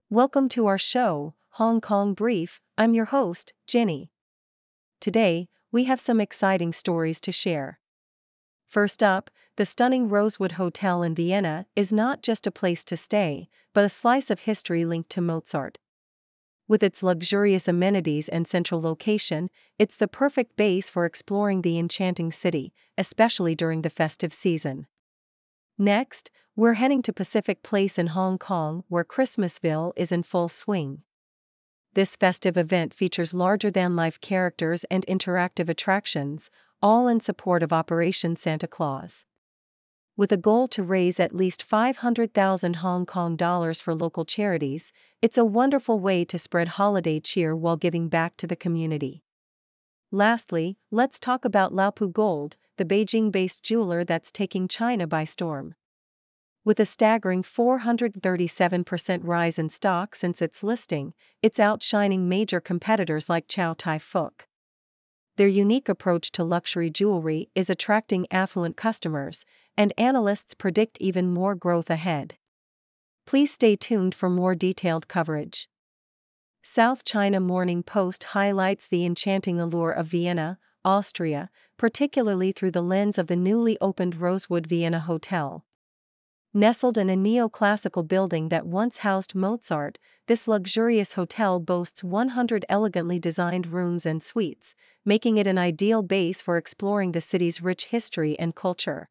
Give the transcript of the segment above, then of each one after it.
Welcome to our show, Hong Kong Brief. I'm your host, Jenny. Today, we have some exciting stories to share. First up, the stunning Rosewood Hotel in Vienna is not just a place to stay, but a slice of history linked to Mozart. With its luxurious amenities and central location, it's the perfect base for exploring the enchanting city, especially during the festive season. Next, we're heading to Pacific Place in Hong Kong, where ChristmasVille is in full swing. This festive event features larger-than-life characters and interactive attractions, all in support of Operation Santa Claus. With a goal to raise at least 500,000 Hong Kong dollars for local charities, it's a wonderful way to spread holiday cheer while giving back to the community. Lastly, let's talk about Laopu Gold, the Beijing-based jeweler that's taking China by storm. With a staggering 437% rise in stock since its listing, it's outshining major competitors like Chow Tai Fook. Their unique approach to luxury jewelry is attracting affluent customers, and analysts predict even more growth ahead. Please stay tuned for more detailed coverage. South China Morning Post highlights the enchanting allure of Vienna, Austria, particularly through the lens of the newly opened Rosewood Vienna Hotel. Nestled in a neoclassical building that once housed Mozart, this luxurious hotel boasts 100 elegantly designed rooms and suites, making it an ideal base for exploring the city's rich history and culture.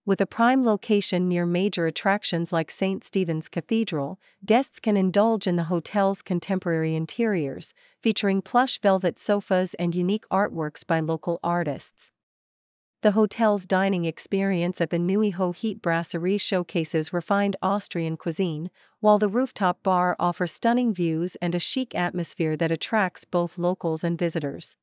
With a prime location near major attractions like St. Stephen's Cathedral, guests can indulge in the hotel's contemporary interiors, featuring plush velvet sofas and unique artworks by local artists. The hotel's dining experience at the Nui Ho Heat Brasserie showcases refined Austrian cuisine, while the rooftop bar offers stunning views and a chic atmosphere that attracts both locals and visitors.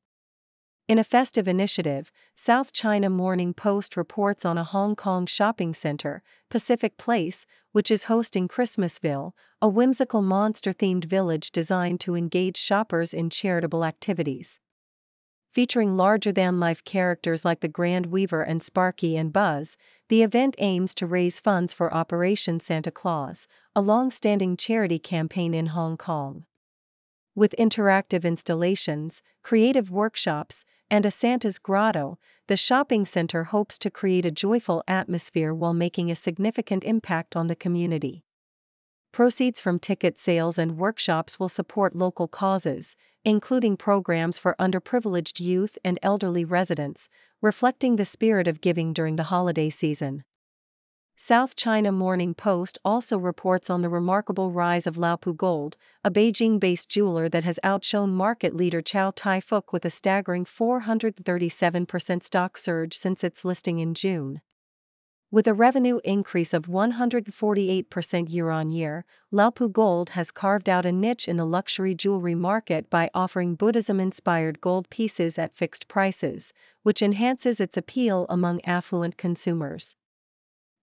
In a festive initiative, South China Morning Post reports on a Hong Kong shopping center, Pacific Place, which is hosting ChristmasVille, a whimsical monster-themed village designed to engage shoppers in charitable activities. Featuring larger-than-life characters like the Grand Weaver and Sparky and Buzz, the event aims to raise funds for Operation Santa Claus, a long-standing charity campaign in Hong Kong. With interactive installations, creative workshops, and a Santa's grotto, the shopping center hopes to create a joyful atmosphere while making a significant impact on the community. Proceeds from ticket sales and workshops will support local causes, including programs for underprivileged youth and elderly residents, reflecting the spirit of giving during the holiday season. South China Morning Post also reports on the remarkable rise of Laopu Gold, a Beijing-based jeweler that has outshone market leader Chow Tai Fook with a staggering 437% stock surge since its listing in June. With a revenue increase of 148% year-on-year, Laopu Gold has carved out a niche in the luxury jewelry market by offering Buddhism-inspired gold pieces at fixed prices, which enhances its appeal among affluent consumers.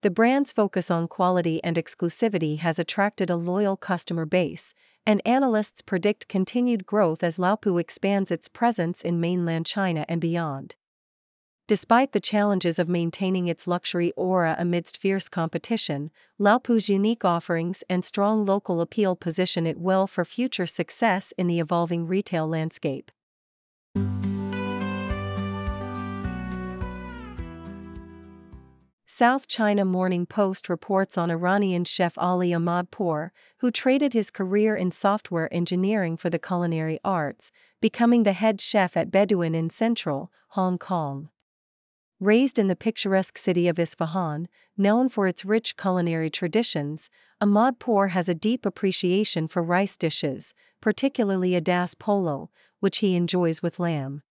The brand's focus on quality and exclusivity has attracted a loyal customer base, and analysts predict continued growth as Laopu expands its presence in mainland China and beyond. Despite the challenges of maintaining its luxury aura amidst fierce competition, Laopu's unique offerings and strong local appeal position it well for future success in the evolving retail landscape. South China Morning Post reports on Iranian chef Ali Ahmadpour, who traded his career in software engineering for the culinary arts, becoming the head chef at Bedouin in central Hong Kong. Raised in the picturesque city of Isfahan, known for its rich culinary traditions, Ahmadpour has a deep appreciation for rice dishes, particularly a das polo, which he enjoys with lamb.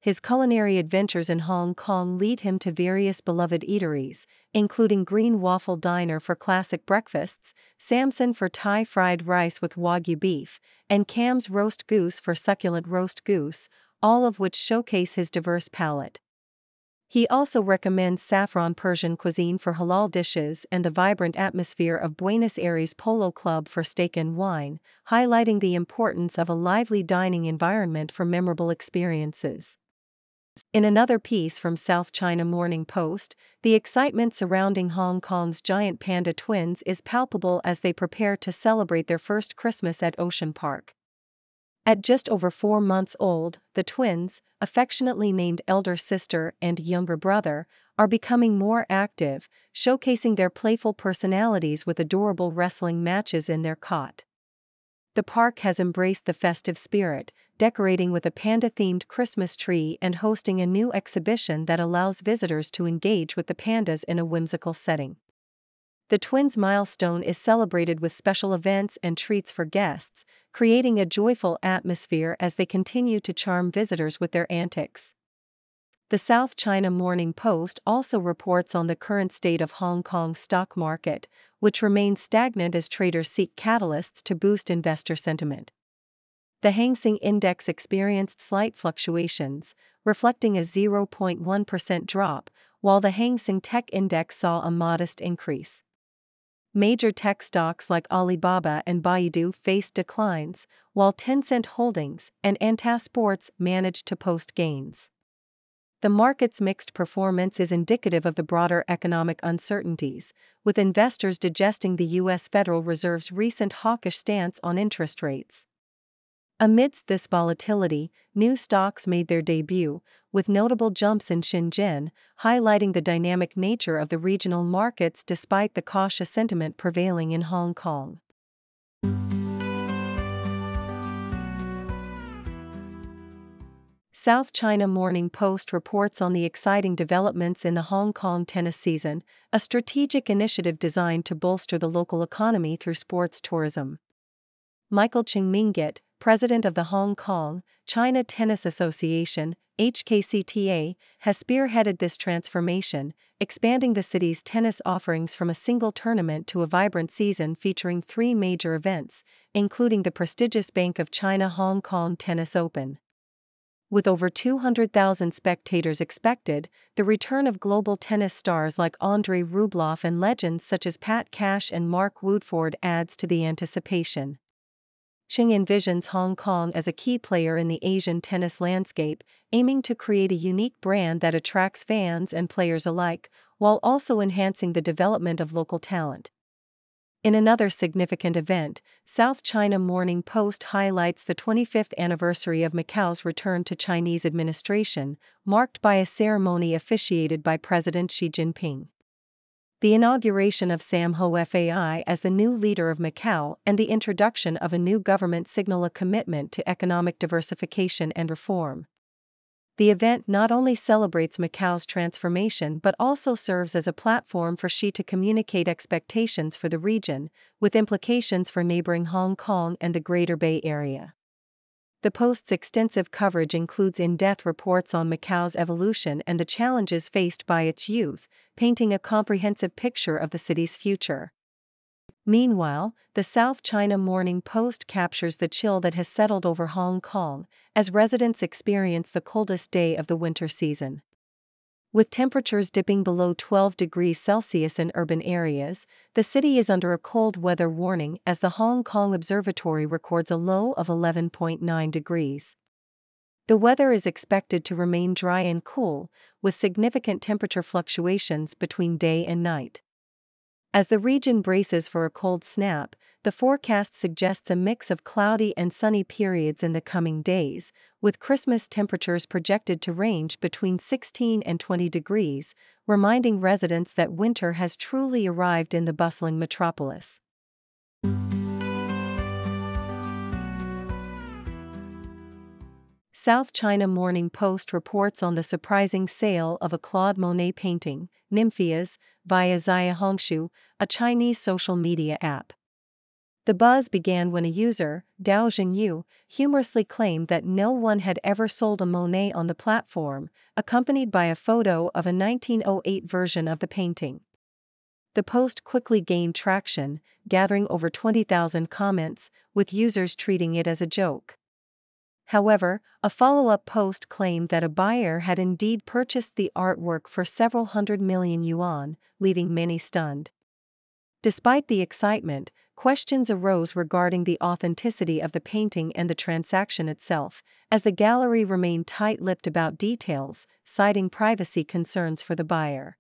His culinary adventures in Hong Kong lead him to various beloved eateries, including Green Waffle Diner for classic breakfasts, Samson for Thai fried rice with Wagyu beef, and Cam's Roast Goose for succulent roast goose, all of which showcase his diverse palate. He also recommends saffron Persian cuisine for halal dishes and the vibrant atmosphere of Buenos Aires Polo Club for steak and wine, highlighting the importance of a lively dining environment for memorable experiences. In another piece from South China Morning Post, the excitement surrounding Hong Kong's giant panda twins is palpable as they prepare to celebrate their first Christmas at Ocean Park. At just over 4 months old, the twins, affectionately named elder sister and younger brother, are becoming more active, showcasing their playful personalities with adorable wrestling matches in their cot. The park has embraced the festive spirit, decorating with a panda-themed Christmas tree and hosting a new exhibition that allows visitors to engage with the pandas in a whimsical setting. The twins' milestone is celebrated with special events and treats for guests, creating a joyful atmosphere as they continue to charm visitors with their antics. The South China Morning Post also reports on the current state of Hong Kong's stock market, which remains stagnant as traders seek catalysts to boost investor sentiment. The Hang Seng Index experienced slight fluctuations, reflecting a 0.1% drop, while the Hang Seng Tech Index saw a modest increase. Major tech stocks like Alibaba and Baidu faced declines, while Tencent Holdings and Anta Sports managed to post gains. The market's mixed performance is indicative of the broader economic uncertainties, with investors digesting the U.S. Federal Reserve's recent hawkish stance on interest rates. Amidst this volatility, new stocks made their debut, with notable jumps in Shenzhen, highlighting the dynamic nature of the regional markets despite the cautious sentiment prevailing in Hong Kong. South China Morning Post reports on the exciting developments in the Hong Kong tennis season, a strategic initiative designed to bolster the local economy through sports tourism. Michael Ching-Mingit, president of the Hong Kong, China Tennis Association, HKCTA, has spearheaded this transformation, expanding the city's tennis offerings from a single tournament to a vibrant season featuring 3 major events, including the prestigious Bank of China Hong Kong Tennis Open. With over 200,000 spectators expected, the return of global tennis stars like Andrei Rublev and legends such as Pat Cash and Mark Woodford adds to the anticipation. Ching envisions Hong Kong as a key player in the Asian tennis landscape, aiming to create a unique brand that attracts fans and players alike, while also enhancing the development of local talent. In another significant event, South China Morning Post highlights the 25th anniversary of Macau's return to Chinese administration, marked by a ceremony officiated by President Xi Jinping. The inauguration of Sam Ho Fai as the new leader of Macau and the introduction of a new government signal a commitment to economic diversification and reform. The event not only celebrates Macau's transformation but also serves as a platform for Xi to communicate expectations for the region, with implications for neighboring Hong Kong and the Greater Bay Area. The Post's extensive coverage includes in-depth reports on Macau's evolution and the challenges faced by its youth, painting a comprehensive picture of the city's future. Meanwhile, the South China Morning Post captures the chill that has settled over Hong Kong, as residents experience the coldest day of the winter season. With temperatures dipping below 12 degrees Celsius in urban areas, the city is under a cold weather warning as the Hong Kong Observatory records a low of 11.9 degrees. The weather is expected to remain dry and cool, with significant temperature fluctuations between day and night. As the region braces for a cold snap, the forecast suggests a mix of cloudy and sunny periods in the coming days, with Christmas temperatures projected to range between 16 and 20 degrees, reminding residents that winter has truly arrived in the bustling metropolis. South China Morning Post reports on the surprising sale of a Claude Monet painting, Nymphias, via Zaya Hongshu, a Chinese social media app. The buzz began when a user, Dao Zhengyu, humorously claimed that no one had ever sold a Monet on the platform, accompanied by a photo of a 1908 version of the painting. The post quickly gained traction, gathering over 20,000 comments, with users treating it as a joke. However, a follow-up post claimed that a buyer had indeed purchased the artwork for several hundred million yuan, leaving many stunned. Despite the excitement, questions arose regarding the authenticity of the painting and the transaction itself, as the gallery remained tight-lipped about details, citing privacy concerns for the buyer.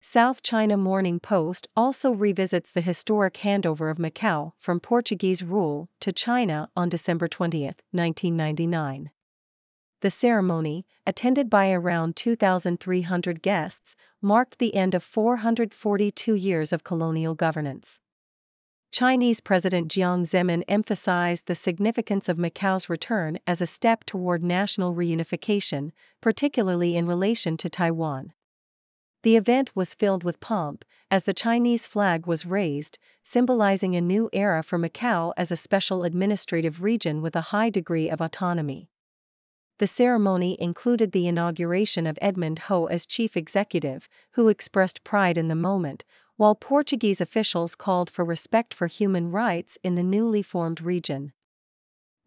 South China Morning Post also revisits the historic handover of Macau from Portuguese rule to China on December 20, 1999. The ceremony, attended by around 2,300 guests, marked the end of 442 years of colonial governance. Chinese President Jiang Zemin emphasized the significance of Macau's return as a step toward national reunification, particularly in relation to Taiwan. The event was filled with pomp, as the Chinese flag was raised, symbolizing a new era for Macau as a special administrative region with a high degree of autonomy. The ceremony included the inauguration of Edmund Ho as chief executive, who expressed pride in the moment, while Portuguese officials called for respect for human rights in the newly formed region.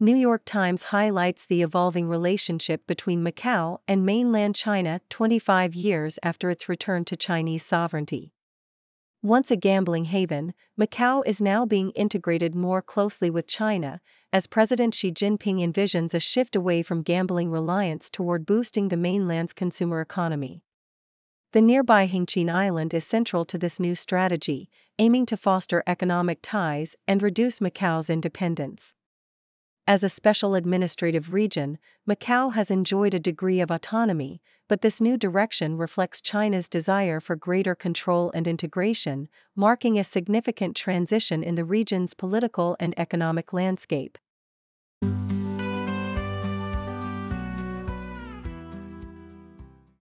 New York Times highlights the evolving relationship between Macau and mainland China 25 years after its return to Chinese sovereignty. Once a gambling haven, Macau is now being integrated more closely with China, as President Xi Jinping envisions a shift away from gambling reliance toward boosting the mainland's consumer economy. The nearby Hengqin Island is central to this new strategy, aiming to foster economic ties and reduce Macau's independence. As a special administrative region, Macau has enjoyed a degree of autonomy, but this new direction reflects China's desire for greater control and integration, marking a significant transition in the region's political and economic landscape.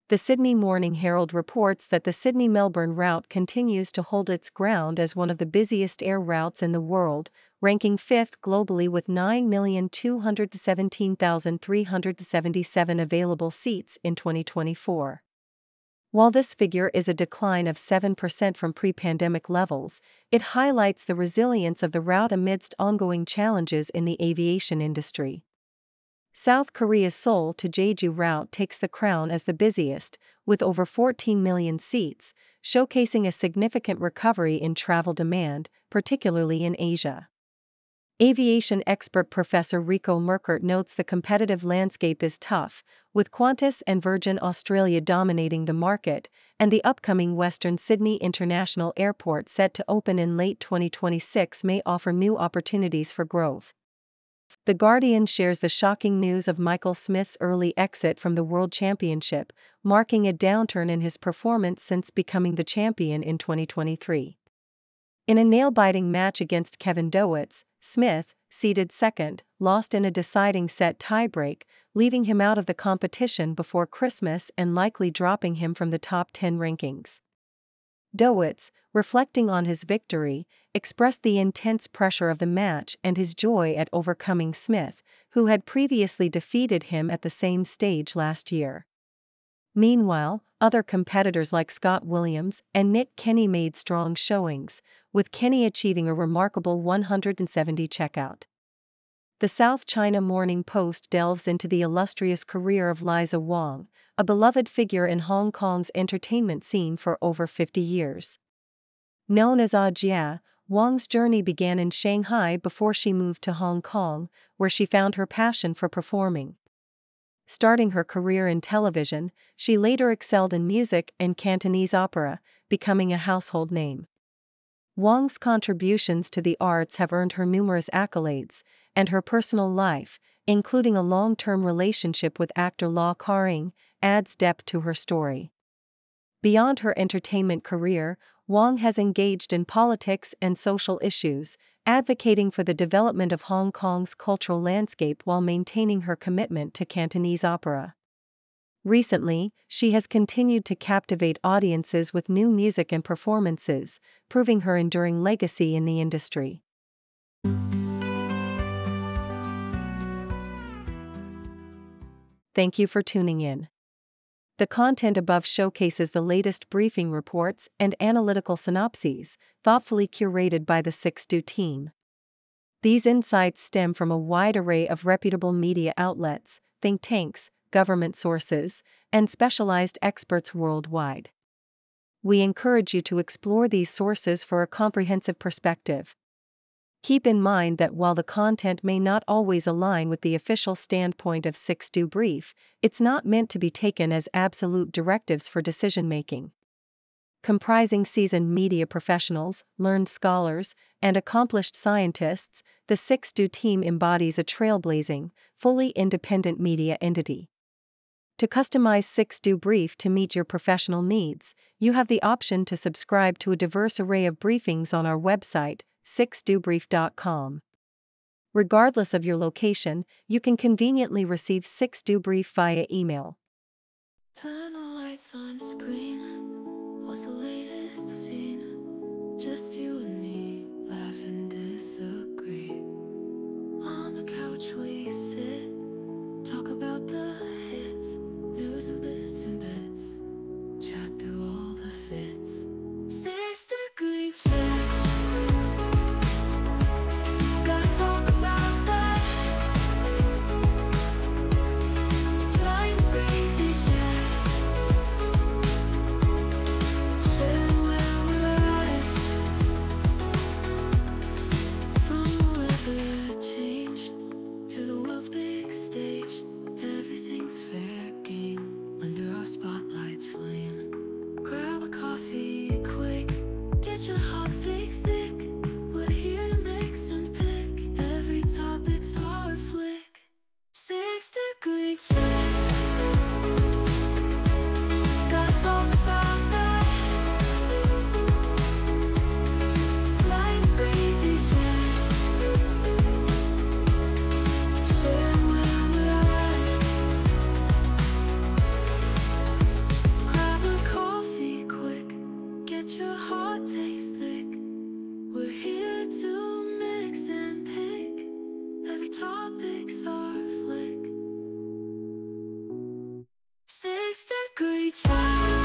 The Sydney Morning Herald reports that the Sydney-Melbourne route continues to hold its ground as one of the busiest air routes in the world, ranking 5th globally with 9,217,377 available seats in 2024. While this figure is a decline of 7% from pre-pandemic levels, it highlights the resilience of the route amidst ongoing challenges in the aviation industry. South Korea's Seoul to Jeju route takes the crown as the busiest, with over 14 million seats, showcasing a significant recovery in travel demand, particularly in Asia. Aviation expert Professor Rico Merkert notes the competitive landscape is tough, with Qantas and Virgin Australia dominating the market, and the upcoming Western Sydney International Airport set to open in late 2026 may offer new opportunities for growth. The Guardian shares the shocking news of Michael Smith's early exit from the World Championship, marking a downturn in his performance since becoming the champion in 2023. In a nail-biting match against Kevin Dowitz, Smith, seeded second, lost in a deciding set tiebreak, leaving him out of the competition before Christmas and likely dropping him from the top 10 rankings. Dowitz, reflecting on his victory, expressed the intense pressure of the match and his joy at overcoming Smith, who had previously defeated him at the same stage last year. Meanwhile, other competitors like Scott Williams and Nick Kenny made strong showings, with Kenny achieving a remarkable 170 checkout. The South China Morning Post delves into the illustrious career of Liza Wang, a beloved figure in Hong Kong's entertainment scene for over 50 years. Known as Jia, Wang's journey began in Shanghai before she moved to Hong Kong, where she found her passion for performing. Starting her career in television, she later excelled in music and Cantonese opera, becoming a household name. Wang's contributions to the arts have earned her numerous accolades, and her personal life, including a long-term relationship with actor Lau Kar-ing, adds depth to her story. Beyond her entertainment career, Wang has engaged in politics and social issues, advocating for the development of Hong Kong's cultural landscape while maintaining her commitment to Cantonese opera. Recently, she has continued to captivate audiences with new music and performances, proving her enduring legacy in the industry. Thank you for tuning in. The content above showcases the latest briefing reports and analytical synopses, thoughtfully curated by the 6Do team. These insights stem from a wide array of reputable media outlets, think tanks, government sources, and specialized experts worldwide. We encourage you to explore these sources for a comprehensive perspective. Keep in mind that while the content may not always align with the official standpoint of 6 Do Brief, it's not meant to be taken as absolute directives for decision-making. Comprising seasoned media professionals, learned scholars, and accomplished scientists, the 6 Do team embodies a trailblazing, fully independent media entity. To customize 6 Do Brief to meet your professional needs, you have the option to subscribe to a diverse array of briefings on our website, 6dobrief.com. Regardless of your location, you can conveniently receive 6 Do Brief via email. Turn the lights on screen. What's the latest scene? Just you and me, laugh and disagree. On the couch we sit, talk about the hits, news and bits, chat through all the fits. 6-degree chess. Gotta talk about that. Blind crazy chat. Share where we're at. From the weather change to the world's big stage, everything's fair game under our spotlight's flame. Grab a coffee quick, get your hot takes thick. We're here to mix and pick, every topic's our flick. 6-degree chess. Gotta talk about that. Blind crazy chat. Share where we're at. Grab a coffee quick, get your hot takes thick. We're here to mix and pick, every topic's our flick. 6-degree chess.